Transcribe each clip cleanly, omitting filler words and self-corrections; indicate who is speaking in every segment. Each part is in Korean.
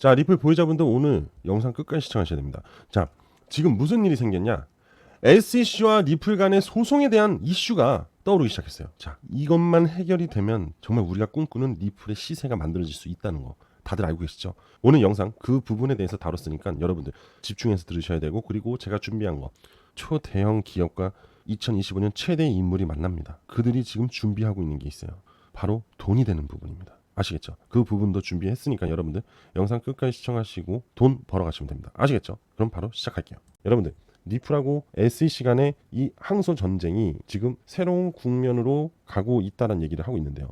Speaker 1: 자, 리플 보유자분들 오늘 영상 끝까지 시청하셔야 됩니다. 자, 지금 무슨 일이 생겼냐? SEC와 리플 간의 소송에 대한 이슈가 떠오르기 시작했어요. 자, 이것만 해결이 되면 정말 우리가 꿈꾸는 리플의 시세가 만들어질 수 있다는 거 다들 알고 계시죠? 오늘 영상 그 부분에 대해서 다뤘으니까 여러분들 집중해서 들으셔야 되고, 그리고 제가 준비한 거 초대형 기업과 2025년 최대의 인물이 만납니다. 그들이 지금 준비하고 있는 게 있어요. 바로 돈이 되는 부분입니다. 아시겠죠? 그 부분도 준비했으니까 여러분들 영상 끝까지 시청하시고 돈 벌어가시면 됩니다. 아시겠죠? 그럼 바로 시작할게요. 여러분들, 리플하고 SEC 간의 이 항소 전쟁이 지금 새로운 국면으로 가고 있다는 얘기를 하고 있는데요.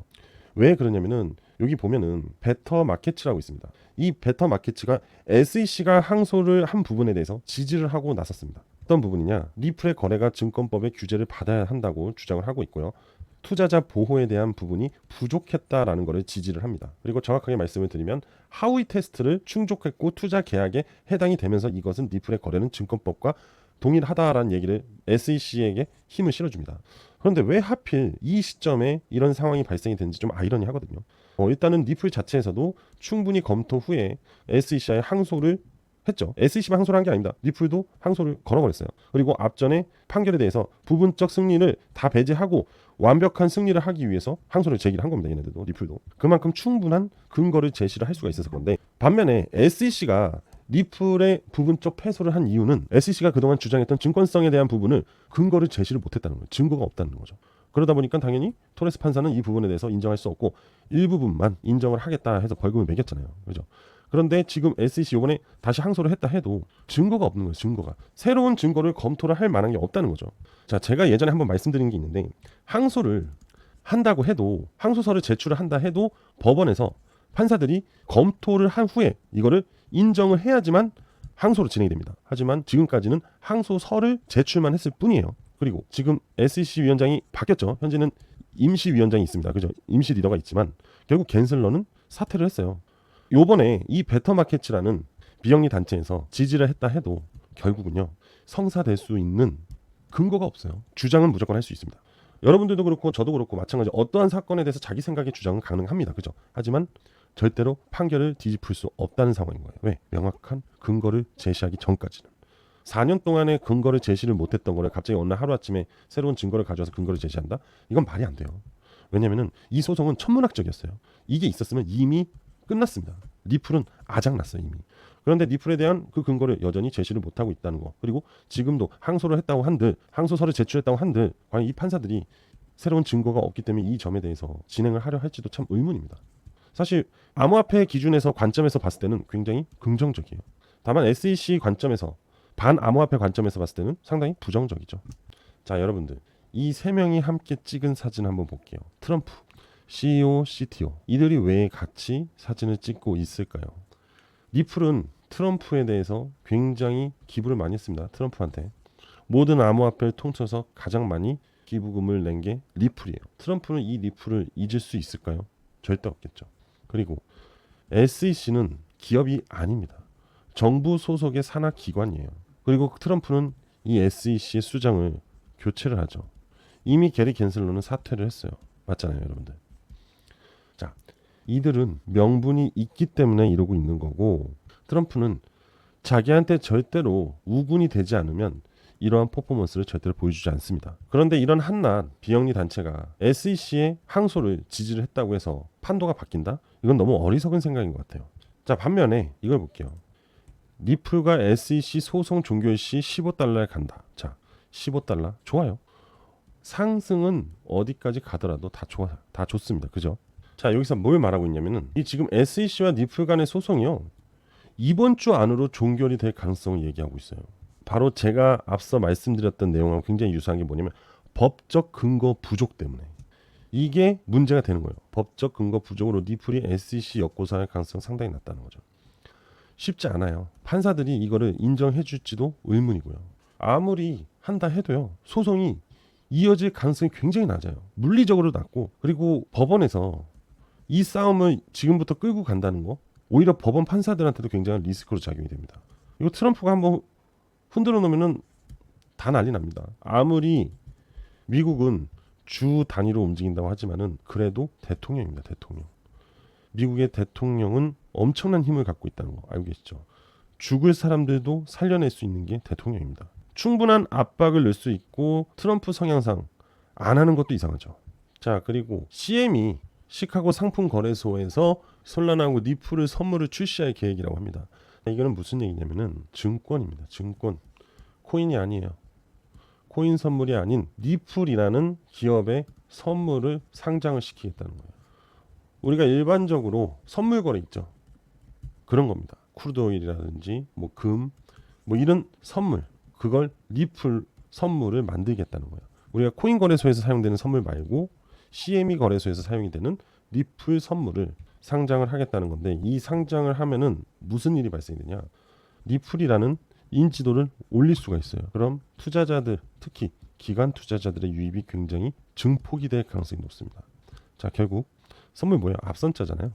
Speaker 1: 왜 그러냐면은 여기 보면은 베터 마켓츠라고 있습니다. 이 베터 마켓츠가 SEC가 항소를 한 부분에 대해서 지지를 하고 나섰습니다. 어떤 부분이냐? 리플의 거래가 증권법의 규제를 받아야 한다고 주장을 하고 있고요. 투자자 보호에 대한 부분이 부족했다라는 것을 지지를 합니다. 그리고 정확하게 말씀을 드리면 하위 테스트를 충족했고 투자 계약에 해당이 되면서 이것은 리플의 거래는 증권법과 동일하다라는 얘기를 SEC에게 힘을 실어줍니다. 그런데 왜 하필 이 시점에 이런 상황이 발생이 되는지 좀 아이러니하거든요. 일단은 리플 자체에서도 충분히 검토 후에 SEC의 항소를 했죠. SEC만 항소를 한 게 아닙니다. 리플도 항소를 걸어버렸어요. 그리고 앞전에 판결에 대해서 부분적 승리를 다 배제하고 완벽한 승리를 하기 위해서 항소를 제기를 한 겁니다. 얘네들도, 리플도. 그만큼 충분한 근거를 제시를 할 수가 있었을 건데, 반면에 SEC가 리플의 부분적 패소를 한 이유는 SEC가 그동안 주장했던 증권성에 대한 부분을 근거를 제시를 못했다는 거예요. 증거가 없다는 거죠. 그러다 보니까 당연히 토레스 판사는 이 부분에 대해서 인정할 수 없고 일부분만 인정을 하겠다 해서 벌금을 매겼잖아요. 그죠? 그런데 지금 SEC 요번에 다시 항소를 했다 해도 증거가 없는 거예요. 증거가. 새로운 증거를 검토를 할 만한 게 없다는 거죠. 자, 제가 예전에 한번 말씀드린 게 있는데, 항소를 한다고 해도, 항소서를 제출을 한다 해도 법원에서 판사들이 검토를 한 후에 이거를 인정을 해야지만 항소로 진행이 됩니다. 하지만 지금까지는 항소서를 제출만 했을 뿐이에요. 그리고 지금 SEC 위원장이 바뀌었죠. 현재는 임시위원장이 있습니다. 그죠? 임시 리더가 있지만 결국 갠슬러는 사퇴를 했어요. 요번에 이 베터마켓이라는 비영리 단체에서 지지를 했다 해도 결국은요, 성사될 수 있는 근거가 없어요. 주장은 무조건 할 수 있습니다. 여러분들도 그렇고 저도 그렇고 마찬가지, 어떠한 사건에 대해서 자기 생각의 주장은 가능합니다. 그죠? 하지만 절대로 판결을 뒤집을 수 없다는 상황인 거예요. 왜? 명확한 근거를 제시하기 전까지는. 4년 동안의 근거를 제시를 못했던 거를 갑자기 어느 날 하루아침에 새로운 증거를 가져와서 근거를 제시한다? 이건 말이 안 돼요. 왜냐면은 이 소송은 천문학적이었어요. 이게 있었으면 이미 끝났습니다. 리플은 아작났어요, 이미. 그런데 리플에 대한 그 근거를 여전히 제시를 못하고 있다는 거. 그리고 지금도 항소를 했다고 한들, 항소서를 제출했다고 한들, 과연 이 판사들이 새로운 증거가 없기 때문에 이 점에 대해서 진행을 하려 할지도 참 의문입니다. 사실 암호화폐 기준에서 관점에서 봤을 때는 굉장히 긍정적이에요. 다만 SEC 관점에서, 반암호화폐 관점에서 봤을 때는 상당히 부정적이죠. 자, 여러분들, 이 세 명이 함께 찍은 사진 한번 볼게요. 트럼프, CEO, CTO, 이들이 왜 같이 사진을 찍고 있을까요? 리플은 트럼프에 대해서 굉장히 기부를 많이 했습니다. 트럼프한테. 모든 암호화폐를 통틀어서 가장 많이 기부금을 낸 게 리플이에요. 트럼프는 이 리플을 잊을 수 있을까요? 절대 없겠죠. 그리고 SEC는 기업이 아닙니다. 정부 소속의 산하 기관이에요. 그리고 트럼프는 이 SEC의 수장을 교체를 하죠. 이미 게리 갠슬러는 사퇴를 했어요. 맞잖아요, 여러분들. 자, 이들은 명분이 있기 때문에 이러고 있는 거고, 트럼프는 자기한테 절대로 우군이 되지 않으면 이러한 퍼포먼스를 절대로 보여주지 않습니다. 그런데 이런 한낱 비영리 단체가 SEC의 항소를 지지를 했다고 해서 판도가 바뀐다? 이건 너무 어리석은 생각인 것 같아요. 자, 반면에 이걸 볼게요. 리플과 SEC 소송 종결 시 $15에 간다. 자, $15 좋아요. 상승은 어디까지 가더라도 다 좋아, 다 좋습니다. 그죠? 자, 여기서 뭘 말하고 있냐면은 이 지금 SEC와 리플 간의 소송이요, 이번 주 안으로 종결이 될 가능성을 얘기하고 있어요. 바로 제가 앞서 말씀드렸던 내용하고 굉장히 유사한 게 뭐냐면 법적 근거 부족 때문에 이게 문제가 되는 거예요. 법적 근거 부족으로 리플이 SEC 역고소할 가능성 상당히 낮다는 거죠. 쉽지 않아요. 판사들이 이거를 인정해 줄지도 의문이고요. 아무리 한다 해도요, 소송이 이어질 가능성이 굉장히 낮아요. 물리적으로 낮고, 그리고 법원에서 이 싸움을 지금부터 끌고 간다는 거, 오히려 법원 판사들한테도 굉장한 리스크로 작용이 됩니다. 이거 트럼프가 한번 흔들어 놓으면은 다 난리 납니다. 아무리 미국은 주 단위로 움직인다고 하지만은 그래도 대통령입니다. 대통령. 미국의 대통령은 엄청난 힘을 갖고 있다는 거 알고 계시죠? 죽을 사람들도 살려낼 수 있는 게 대통령입니다. 충분한 압박을 넣을 수 있고 트럼프 성향상 안 하는 것도 이상하죠. 자, 그리고 CM이 시카고 상품거래소에서 솔라나하고 니플을 선물을 출시할 계획이라고 합니다. 이거는 무슨 얘기냐면은 증권입니다. 증권. 코인이 아니에요. 코인 선물이 아닌 니플이라는 기업의 선물을 상장을 시키겠다는 거예요. 우리가 일반적으로 선물 거래 있죠. 그런 겁니다. 크루드 오일이라든지 뭐 금, 뭐 이런 선물, 그걸 니플 선물을 만들겠다는 거예요. 우리가 코인 거래소에서 사용되는 선물 말고 CME 거래소에서 사용이 되는 니플 선물을 상장을 하겠다는 건데, 이 상장을 하면은 무슨 일이 발생되냐? 니플이라는 인지도를 올릴 수가 있어요. 그럼 투자자들, 특히 기관 투자자들의 유입이 굉장히 증폭이 될 가능성이 높습니다. 자, 결국 선물 뭐예요? 앞선자잖아요.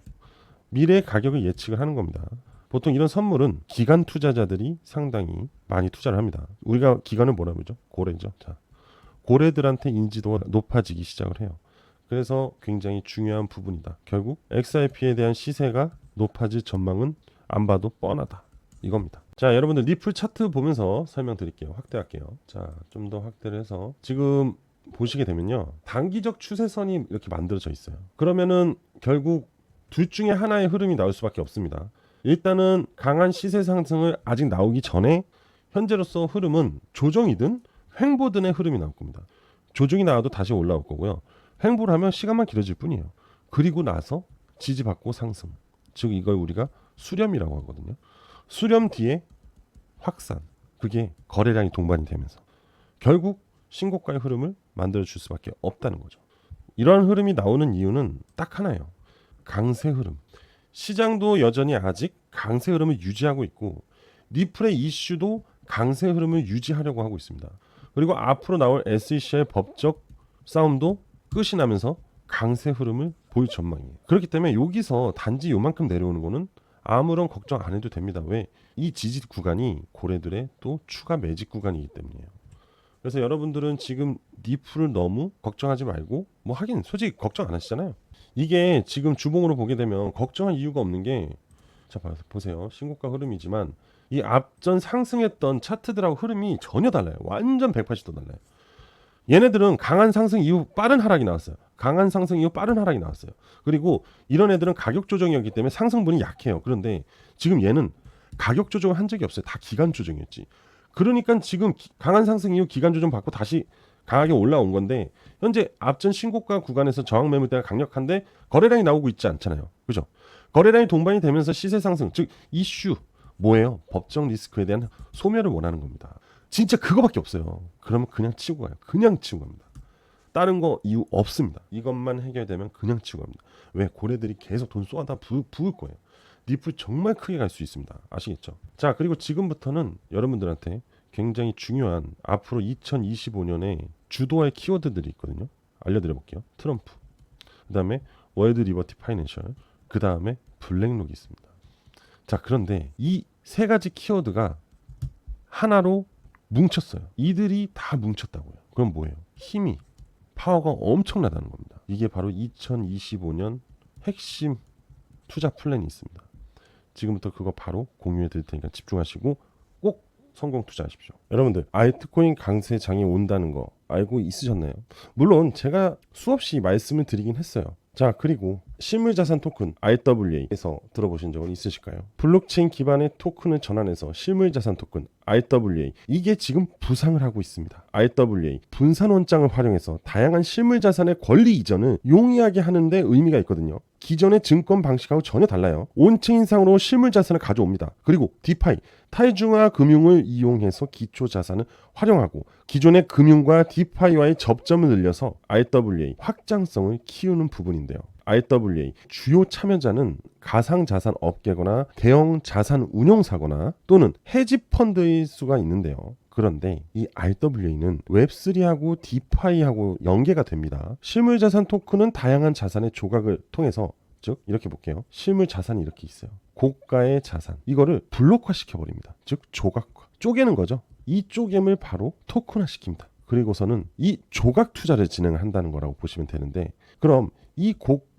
Speaker 1: 미래의 가격을 예측을 하는 겁니다. 보통 이런 선물은 기관 투자자들이 상당히 많이 투자를 합니다. 우리가 기관을 뭐라 그러죠? 고래죠. 자, 고래들한테 인지도가 높아지기 시작을 해요. 그래서 굉장히 중요한 부분이다. 결국 XRP에 대한 시세가 높아질 전망은 안 봐도 뻔하다. 이겁니다. 자, 여러분들 니플 차트 보면서 설명드릴게요. 확대할게요. 자, 좀 더 확대를 해서 지금 보시게 되면요, 단기적 추세선이 이렇게 만들어져 있어요. 그러면은 결국 둘 중에 하나의 흐름이 나올 수밖에 없습니다. 일단은 강한 시세 상승을 아직 나오기 전에 현재로서 흐름은 조정이든 횡보든의 흐름이 나올 겁니다. 조정이 나와도 다시 올라올 거고요. 횡보를 하면 시간만 길어질 뿐이에요. 그리고 나서 지지받고 상승, 즉 이걸 우리가 수렴이라고 하거든요. 수렴 뒤에 확산, 그게 거래량이 동반이 되면서 결국 신고가의 흐름을 만들어줄 수밖에 없다는 거죠. 이러한 흐름이 나오는 이유는 딱 하나예요. 강세 흐름. 시장도 여전히 아직 강세 흐름을 유지하고 있고 니플의 이슈도 강세 흐름을 유지하려고 하고 있습니다. 그리고 앞으로 나올 SEC의 법적 싸움도 끝이 나면서 강세 흐름을 보일 전망이에요. 그렇기 때문에 여기서 단지 요만큼 내려오는 거는 아무런 걱정 안 해도 됩니다. 왜? 이 지지 구간이 고래들의 또 추가 매직 구간이기 때문이에요. 그래서 여러분들은 지금 니플을 너무 걱정하지 말고, 뭐 하긴 솔직히 걱정 안 하시잖아요. 이게 지금 주봉으로 보게 되면 걱정할 이유가 없는 게, 자 보세요. 신고가 흐름이지만 이 앞전 상승했던 차트들하고 흐름이 전혀 달라요. 완전 180도 달라요. 얘네들은 강한 상승 이후 빠른 하락이 나왔어요. 강한 상승 이후 빠른 하락이 나왔어요. 그리고 이런 애들은 가격 조정이었기 때문에 상승분이 약해요. 그런데 지금 얘는 가격 조정을 한 적이 없어요. 다 기간 조정이었지. 그러니까 지금 강한 상승 이후 기간 조정 받고 다시 강하게 올라온 건데, 현재 앞전 신고가 구간에서 저항 매물대가 강력한데 거래량이 나오고 있지 않잖아요. 그죠? 거래량이 동반이 되면서 시세 상승, 즉 이슈 뭐예요? 법적 리스크에 대한 소멸을 원하는 겁니다. 진짜 그거밖에 없어요. 그러면 그냥 치고 가요. 그냥 치고 갑니다. 다른 거 이유 없습니다. 이것만 해결되면 그냥 치고 갑니다. 왜? 고래들이 계속 돈 쏘아다 부을 거예요. 니플 정말 크게 갈 수 있습니다. 아시겠죠? 자, 그리고 지금부터는 여러분들한테 굉장히 중요한 앞으로 2025년에 주도할 키워드들이 있거든요. 알려드려 볼게요. 트럼프, 그 다음에 월드 리버티 파이낸셜, 그 다음에 블랙록이 있습니다. 자, 그런데 이 세 가지 키워드가 하나로 뭉쳤어요. 이들이 다 뭉쳤다고요. 그럼 뭐예요? 힘이, 파워가 엄청나다는 겁니다. 이게 바로 2025년 핵심 투자 플랜이 있습니다. 지금부터 그거 바로 공유해 드릴 테니까 집중하시고 꼭 성공 투자하십시오. 여러분들, 알트코인 강세장이 온다는 거 알고 있으셨나요? 물론 제가 수없이 말씀을 드리긴 했어요. 자, 그리고 실물자산 토큰 RWA에서 들어보신 적은 있으실까요? 블록체인 기반의 토큰을 전환해서 실물자산 토큰 RWA, 이게 지금 부상을 하고 있습니다. RWA 분산 원장을 활용해서 다양한 실물자산의 권리 이전을 용이하게 하는데 의미가 있거든요. 기존의 증권 방식하고 전혀 달라요. 온체인상으로 실물자산을 가져옵니다. 그리고 디파이, 탈중화 금융을 이용해서 기초자산을 활용하고 기존의 금융과 디파이와의 접점을 늘려서 RWA 확장성을 키우는 부분인데요. RWA 주요 참여자는 가상자산 업계거나 대형 자산 운용사거나 또는 헤지펀드일 수가 있는데요. 그런데 이 RWA는 웹3하고 디파이하고 연계가 됩니다. 실물자산 토큰은 다양한 자산의 조각을 통해서, 즉 이렇게 볼게요. 실물자산이 이렇게 있어요. 고가의 자산, 이거를 블록화 시켜버립니다. 즉 조각화, 쪼개는 거죠. 이 쪼개을 바로 토큰화 시킵니다. 그리고서는 이 조각 투자를 진행한다는 거라고 보시면 되는데, 그럼 이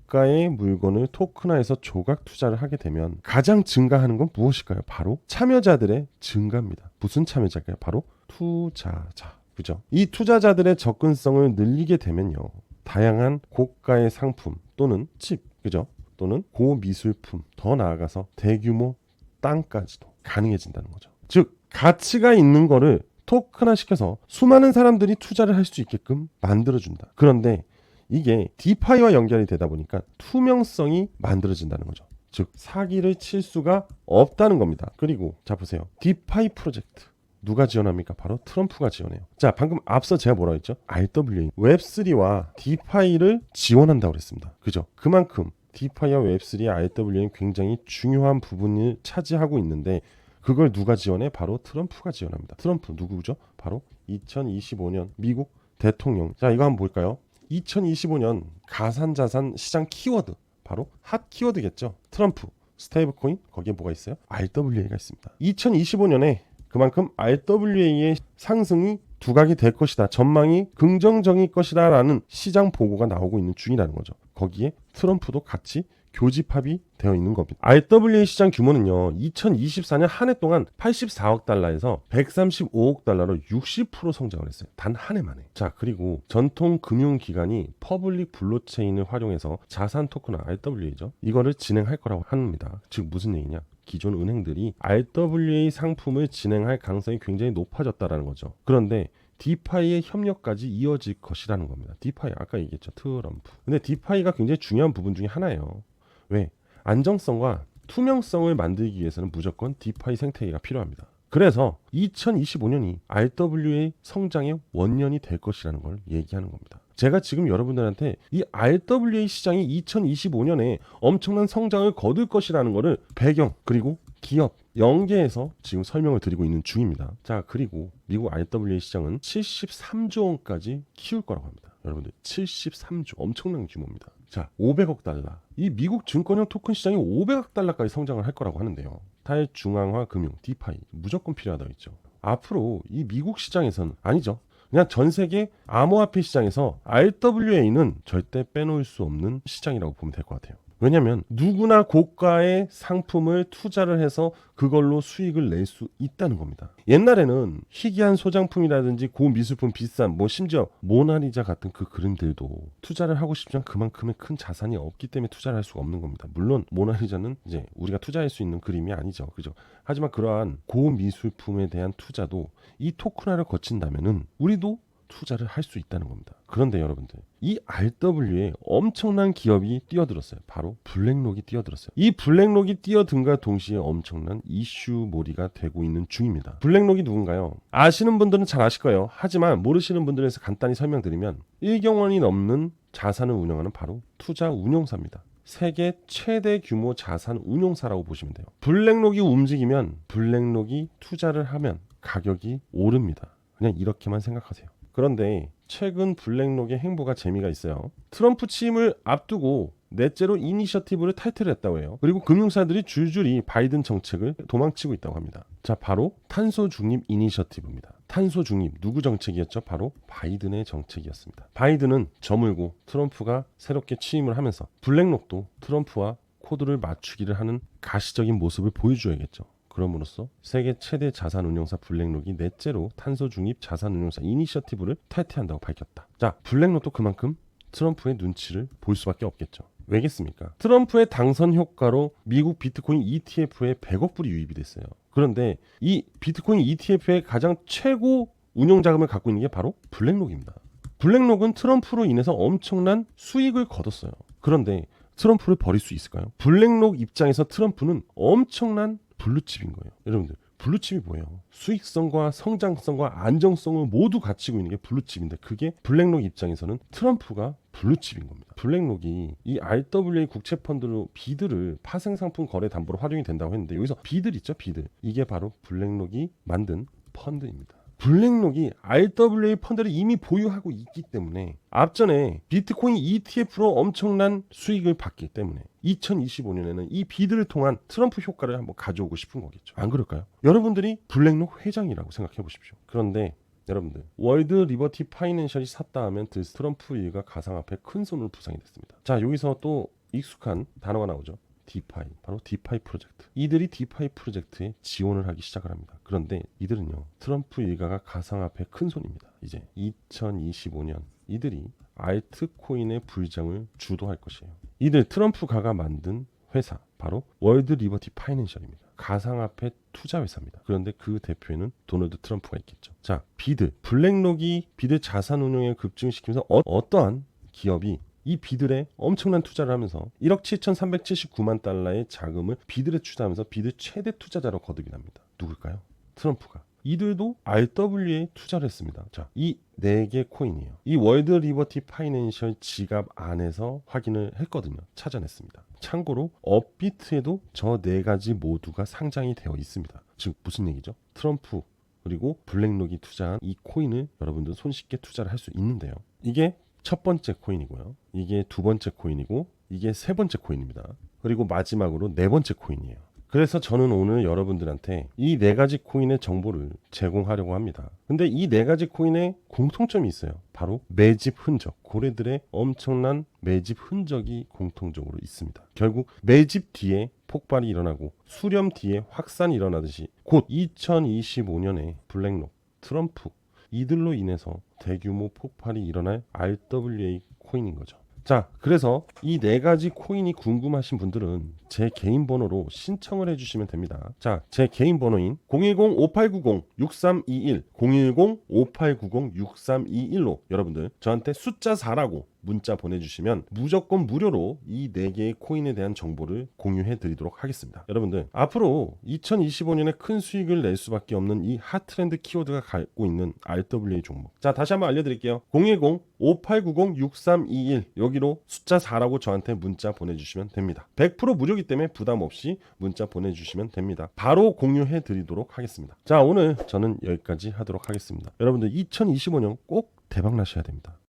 Speaker 1: 고가의 물건을 토큰화해서 조각 투자를 하게 되면 가장 증가하는 건 무엇일까요? 바로 참여자들의 증가입니다. 무슨 참여자일까요? 바로 투자자. 그죠? 이 투자자들의 접근성을 늘리게 되면요, 다양한 고가의 상품 또는 칩, 그죠? 또는 고미술품, 더 나아가서 대규모 땅까지도 가능해진다는 거죠. 즉 가치가 있는 거를 토큰화시켜서 수많은 사람들이 투자를 할 수 있게끔 만들어준다. 그런데 이게 디파이와 연결이 되다 보니까 투명성이 만들어진다는 거죠. 즉 사기를 칠 수가 없다는 겁니다. 그리고 자 보세요. 디파이 프로젝트 누가 지원합니까? 바로 트럼프가 지원해요. 자, 방금 앞서 제가 뭐라고 했죠? RWA, 웹3와 디파이를 지원한다고 그랬습니다. 그죠? 그만큼 디파이와 웹3의 RWA는 굉장히 중요한 부분을 차지하고 있는데 그걸 누가 지원해? 바로 트럼프가 지원합니다. 트럼프 누구죠? 바로 2025년 미국 대통령. 자, 이거 한번 볼까요? 2025년 가상자산 시장 키워드, 바로 핫 키워드겠죠. 트럼프, 스테이블 코인, 거기에 뭐가 있어요? RWA가 있습니다. 2025년에 그만큼 RWA의 상승이 두각이 될 것이다, 전망이 긍정적일 것이다 라는 시장 보고가 나오고 있는 중이라는 거죠. 거기에 트럼프도 같이 교집합이 되어 있는 겁니다. RWA 시장 규모는요, 2024년 한 해 동안 84억 달러에서 135억 달러로 60% 성장을 했어요. 단 한 해 만에. 자, 그리고 전통 금융기관이 퍼블릭 블록체인을 활용해서 자산 토큰 RWA죠. 이거를 진행할 거라고 합니다. 즉 무슨 얘기냐? 기존 은행들이 RWA 상품을 진행할 가능성이 굉장히 높아졌다라는 거죠. 그런데 디파이의 협력까지 이어질 것이라는 겁니다. 디파이 아까 얘기했죠. 트럼프. 근데 디파이가 굉장히 중요한 부분 중에 하나예요. 왜? 안정성과 투명성을 만들기 위해서는 무조건 디파이 생태계가 필요합니다. 그래서 2025년이 RWA 성장의 원년이 될 것이라는 걸 얘기하는 겁니다. 제가 지금 여러분들한테 이 RWA 시장이 2025년에 엄청난 성장을 거둘 것이라는 거를 배경 그리고 기업 연계해서 지금 설명을 드리고 있는 중입니다. 자, 그리고 미국 RWA 시장은 73조 원까지 키울 거라고 합니다. 여러분들 73조 엄청난 규모입니다. 자, 500억 달러. 이 미국 증권형 토큰 시장이 500억 달러까지 성장을 할 거라고 하는데요. 탈중앙화 금융, 디파이 무조건 필요하다고 했죠. 앞으로 이 미국 시장에서는 아니죠. 그냥 전 세계 암호화폐 시장에서 RWA는 절대 빼놓을 수 없는 시장이라고 보면 될 것 같아요. 왜냐하면 누구나 고가의 상품을 투자를 해서 그걸로 수익을 낼 수 있다는 겁니다. 옛날에는 희귀한 소장품이라든지 고미술품 비싼 심지어 모나리자 같은 그 그림들도 투자를 하고 싶지만 그만큼의 큰 자산이 없기 때문에 투자를 할 수가 없는 겁니다. 물론 모나리자는 이제 우리가 투자할 수 있는 그림이 아니죠. 그죠? 하지만 그러한 고미술품에 대한 투자도 이 토큰화를 거친다면은 우리도 투자를 할 수 있다는 겁니다. 그런데 여러분들, 이 RWA에 엄청난 기업이 뛰어들었어요. 바로 블랙록이 뛰어들었어요. 이 블랙록이 뛰어든과 동시에 엄청난 이슈몰이가 되고 있는 중입니다. 블랙록이 누군가요? 아시는 분들은 잘 아실 거예요. 하지만 모르시는 분들에서 간단히 설명드리면 1경 원이 넘는 자산을 운영하는 바로 투자 운용사입니다. 세계 최대 규모 자산 운용사라고 보시면 돼요. 블랙록이 움직이면 블랙록이 투자를 하면 가격이 오릅니다. 그냥 이렇게만 생각하세요. 그런데 최근 블랙록의 행보가 재미가 있어요. 트럼프 취임을 앞두고 넷째로 이니셔티브를 타이틀했다고 해요. 그리고 금융사들이 줄줄이 바이든 정책을 도망치고 있다고 합니다. 자, 바로 탄소 중립 이니셔티브입니다. 탄소 중립 누구 정책이었죠? 바로 바이든의 정책이었습니다. 바이든은 저물고 트럼프가 새롭게 취임을 하면서 블랙록도 트럼프와 코드를 맞추기를 하는 가시적인 모습을 보여줘야겠죠. 그럼으로써 세계 최대 자산운용사 블랙록이 넷째로 탄소 중립 자산운용사 이니셔티브를 탈퇴한다고 밝혔다. 자, 블랙록도 그만큼 트럼프의 눈치를 볼 수밖에 없겠죠. 왜겠습니까? 트럼프의 당선 효과로 미국 비트코인 ETF에 100억 불이 유입이 됐어요. 그런데 이 비트코인 ETF의 가장 최고 운용 자금을 갖고 있는 게 바로 블랙록입니다. 블랙록은 트럼프로 인해서 엄청난 수익을 거뒀어요. 그런데 트럼프를 버릴 수 있을까요? 블랙록 입장에서 트럼프는 엄청난 블루칩인 거예요. 여러분들, 블루칩이 뭐예요? 수익성과 성장성과 안정성을 모두 갖추고 있는 게 블루칩인데 그게 블랙록 입장에서는 트럼프가 블루칩인 겁니다. 블랙록이 이 RWA 국채펀드로 비드를 파생상품 거래 담보로 활용이 된다고 했는데 여기서 비들 있죠? 비들. 이게 바로 블랙록이 만든 펀드입니다. 블랙록이 RWA 펀드를 이미 보유하고 있기 때문에 앞전에 비트코인 ETF로 엄청난 수익을 받기 때문에 2025년에는 이 비드를 통한 트럼프 효과를 한번 가져오고 싶은 거겠죠. 안 그럴까요? 여러분들이 블랙록 회장이라고 생각해 보십시오. 그런데 여러분들 월드 리버티 파이낸셜이 샀다 하면 트럼프 일가 가상화폐 큰 손으로 부상이 됐습니다. 자, 여기서 또 익숙한 단어가 나오죠. 디파이, 바로 디파이 프로젝트. 이들이 디파이 프로젝트에 지원을 하기 시작을 합니다. 그런데 이들은요, 트럼프 일가가 가상화폐 큰 손입니다. 이제 2025년 이들이 알트코인의 불장을 주도할 것이에요. 이들 트럼프가가 만든 회사, 바로 월드 리버티 파이낸셜입니다. 가상화폐 투자 회사입니다. 그런데 그 대표에는 도널드 트럼프가 있겠죠. 자, 비드, 블랙록이 비드 자산 운용을 급증시키면서 어떠한 기업이 이 비들에 엄청난 투자를 하면서 1억 7,379만 달러의 자금을 비들에 투자하면서 비드 최대 투자자로 거듭이 납니다. 누굴까요? 트럼프가. 이들도 RWA에 투자를 했습니다. 자, 이 4개 코인이에요. 이 월드 리버티 파이낸셜 지갑 안에서 확인을 했거든요. 찾아냈습니다. 참고로 업비트에도 저 4가지 모두가 상장이 되어 있습니다. 즉 무슨 얘기죠? 트럼프 그리고 블랙록이 투자한 이 코인을 여러분들 손쉽게 투자를 할 수 있는데요. 이게 첫 번째 코인이고요. 이게 두 번째 코인이고 이게 세 번째 코인입니다. 그리고 마지막으로 네 번째 코인이에요. 그래서 저는 오늘 여러분들한테 이 4가지 코인의 정보를 제공하려고 합니다. 근데 이 4가지 코인의 공통점이 있어요. 바로 매집 흔적, 고래들의 엄청난 매집 흔적이 공통적으로 있습니다. 결국 매집 뒤에 폭발이 일어나고 수렴 뒤에 확산이 일어나듯이 곧 2025년에 블랙록, 트럼프 이들로 인해서 대규모 폭발이 일어날 RWA 코인인 거죠. 자, 그래서 이 4가지 코인이 궁금하신 분들은 제 개인 번호로 신청을 해주시면 됩니다. 자, 제 개인 번호인 010-5890-6321 010-5890-6321로 여러분들 저한테 숫자 4라고 문자 보내주시면 무조건 무료로 이 4개의 코인에 대한 정보를 공유해 드리도록 하겠습니다. 여러분들 앞으로 2025년에 큰 수익을 낼 수밖에 없는 이 핫트렌드 키워드가 갖고 있는 RWA 종목. 자, 다시 한번 알려드릴게요. 010-5890-6321 여기로 숫자 4라고 저한테 문자 보내주시면 됩니다. 100% 무료이기 때문에 부담 없이 문자 보내주시면 됩니다. 바로 공유해 드리도록 하겠습니다. 자, 오늘 저는 여기까지 하도록 하겠습니다. 여러분들 2025년 꼭 대박 나셔야 됩니다.